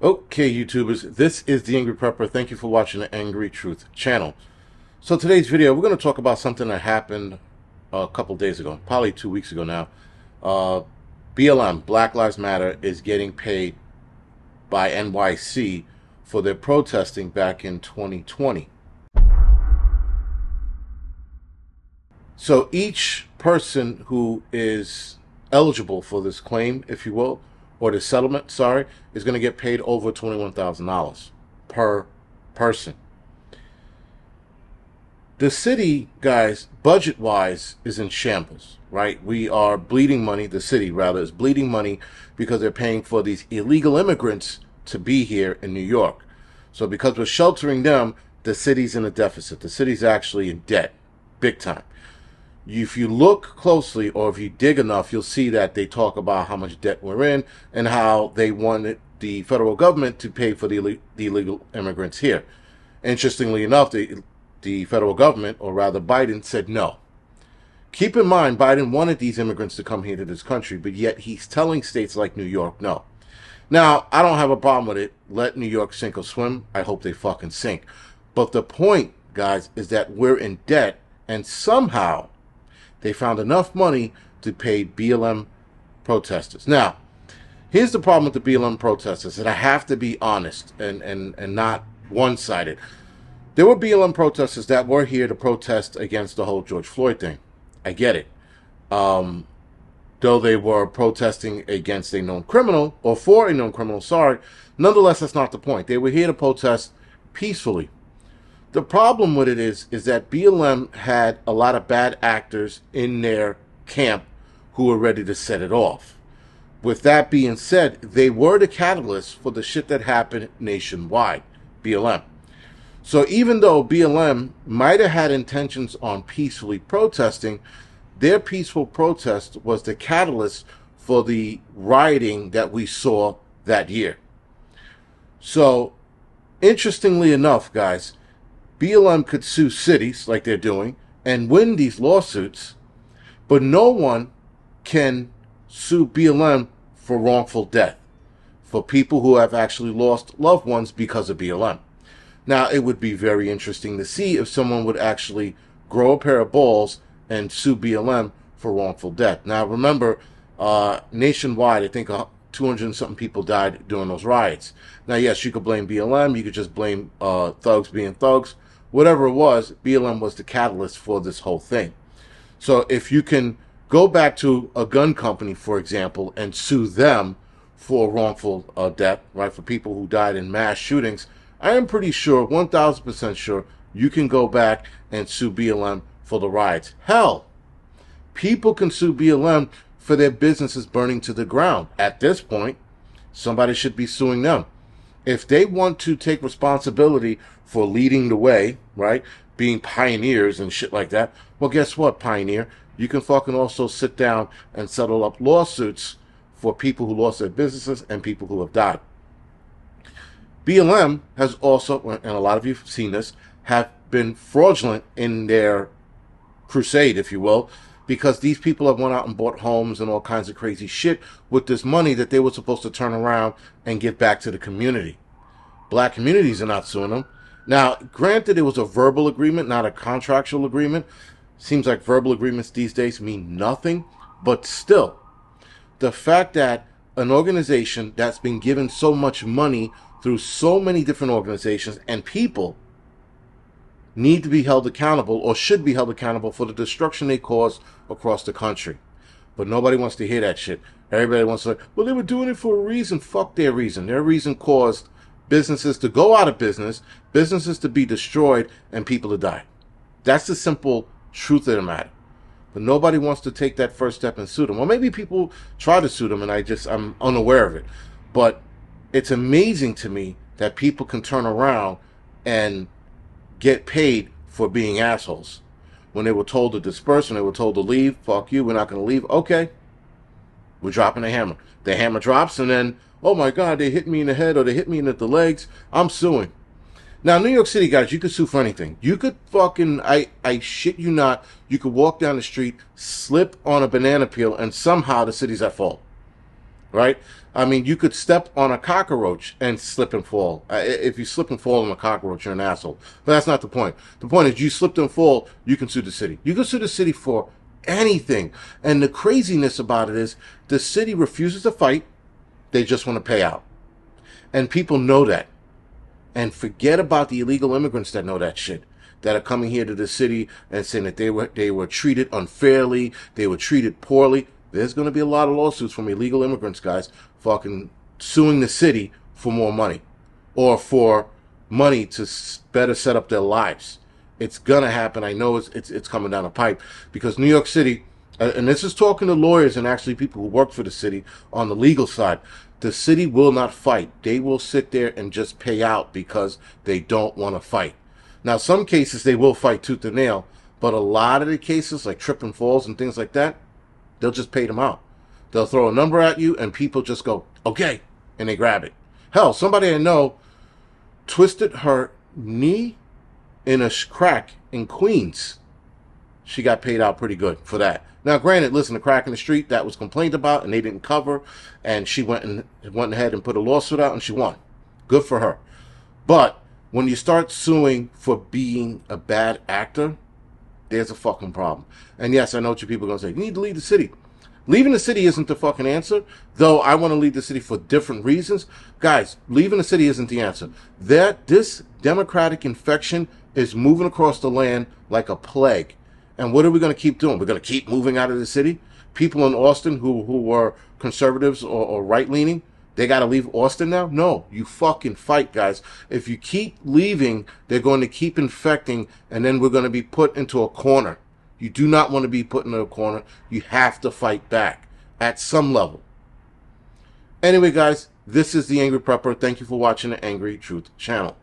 Okay, YouTubers, this is the Angry Prepper. Thank you for watching the Angry Truth channel. So today's video, we're going to talk about something that happened a couple days ago, probably 2 weeks ago now. BLM, Black Lives Matter, is getting paid by NYC for their protesting back in 2020. So each person who is eligible for this claim, if you will, or the settlement, sorry, is going to get paid over $21,000 per person. The city, guys, budget-wise, is in shambles, right? We are bleeding money, the city, rather, is bleeding money because they're paying for these illegal immigrants to be here in New York. So because we're sheltering them, the city's in a deficit. The city's actually in debt, big time. If you look closely, or if you dig enough, you'll see that they talk about how much debt we're in and how they wanted the federal government to pay for the illegal immigrants here. Interestingly enough, the federal government, or rather Biden, said no. Keep in mind, Biden wanted these immigrants to come here to this country, but yet he's telling states like New York no. Now, I don't have a problem with it. Let New York sink or swim. I hope they fucking sink. But the point, guys, is that we're in debt, and somehow they found enough money to pay BLM protesters. Now, here's the problem with the BLM protesters, and I have to be honest and not one-sided. There were BLM protesters that were here to protest against the whole George Floyd thing. I get it. Though they were protesting against a known criminal, or for a known criminal, sorry, nonetheless, that's not the point. They were here to protest peacefully. The problem with it is that BLM had a lot of bad actors in their camp who were ready to set it off. With that being said, they were the catalyst for the shit that happened nationwide, BLM. So even though BLM might have had intentions on peacefully protesting, their peaceful protest was the catalyst for the rioting that we saw that year. So, interestingly enough, guys, BLM could sue cities like they're doing and win these lawsuits, but no one can sue BLM for wrongful death, for people who have actually lost loved ones because of BLM. Now, it would be very interesting to see if someone would actually grow a pair of balls and sue BLM for wrongful death. Now, remember, nationwide, I think 200 and something people died during those riots. Now, yes, you could blame BLM. You could just blame thugs being thugs. Whatever it was, BLM was the catalyst for this whole thing. So if you can go back to a gun company, for example, and sue them for wrongful death, right, for people who died in mass shootings, I am pretty sure, 1,000% sure, you can go back and sue BLM for the riots. Hell, people can sue BLM for their businesses burning to the ground. At this point, somebody should be suing them. If they want to take responsibility for leading the way, right, being pioneers and shit like that, well, guess what, pioneer? You can fucking also sit down and settle up lawsuits for people who lost their businesses and people who have died. BLM has also, and a lot of you have seen this, have been fraudulent in their crusade, if you will, because these people have went out and bought homes and all kinds of crazy shit with this money that they were supposed to turn around and give back to the community. Black communities are not suing them. Now, granted, it was a verbal agreement, not a contractual agreement. Seems like verbal agreements these days mean nothing, but still, the fact that an organization that's been given so much money through so many different organizations and people need to be held accountable, or should be held accountable, for the destruction they caused across the country. But nobody wants to hear that shit. Everybody wants to say, well, they were doing it for a reason. Fuck their reason. Their reason caused businesses to go out of business, businesses to be destroyed, and people to die. That's the simple truth of the matter. But nobody wants to take that first step and sue them. Well, maybe people try to sue them, and I'm unaware of it. But it's amazing to me that people can turn around and get paid for being assholes. When they were told to disperse, when they were told to leave, fuck you, we're not going to leave. Okay, we're dropping the hammer. The hammer drops, and then, oh my God, they hit me in the head, or they hit me in the legs. I'm suing. Now, New York City, guys, you could sue for anything. You could fucking, I shit you not, you could walk down the street, slip on a banana peel, and somehow the city's at fault. right? I mean, you could step on a cockroach and slip and fall. If you slip and fall on a cockroach, you're an asshole. But that's not the point. The point is, you slipped and fall, you can sue the city. You can sue the city for anything. And the craziness about it is, the city refuses to fight. They just want to pay out. And people know that. And forget about the illegal immigrants that know that shit, that are coming here to the city and saying that they were treated unfairly, they were treated poorly. There's going to be a lot of lawsuits from illegal immigrants, guys, fucking suing the city for more money or for money to better set up their lives. It's going to happen. I know it's coming down the pipe, because New York City, and this is talking to lawyers and actually people who work for the city on the legal side, the city will not fight. They will sit there and just pay out because they don't want to fight. Now, some cases they will fight tooth and nail, but a lot of the cases, like trip and falls and things like that, they'll just pay them out. They'll throw a number at you and people just go, okay, and they grab it. Hell, somebody I know twisted her knee in a crack in Queens. She got paid out pretty good for that. Now, granted, listen, the crack in the street, that was complained about and they didn't cover, and she went ahead and put a lawsuit out and she won. Good for her. But when you start suing for being a bad actor, there's a fucking problem. And yes, I know what you people are going to say. You need to leave the city. Leaving the city isn't the fucking answer, though I want to leave the city for different reasons. Guys, leaving the city isn't the answer. This democratic infection is moving across the land like a plague. And what are we going to keep doing? We're going to keep moving out of the city? People in Austin who were conservatives or right-leaning, they got to leave Austin now? No, you fucking fight, guys. If you keep leaving, they're going to keep infecting, and then we're going to be put into a corner. You do not want to be put into a corner. You have to fight back at some level. Anyway, guys, this is The Angry Prepper. Thank you for watching the Angry Truth channel.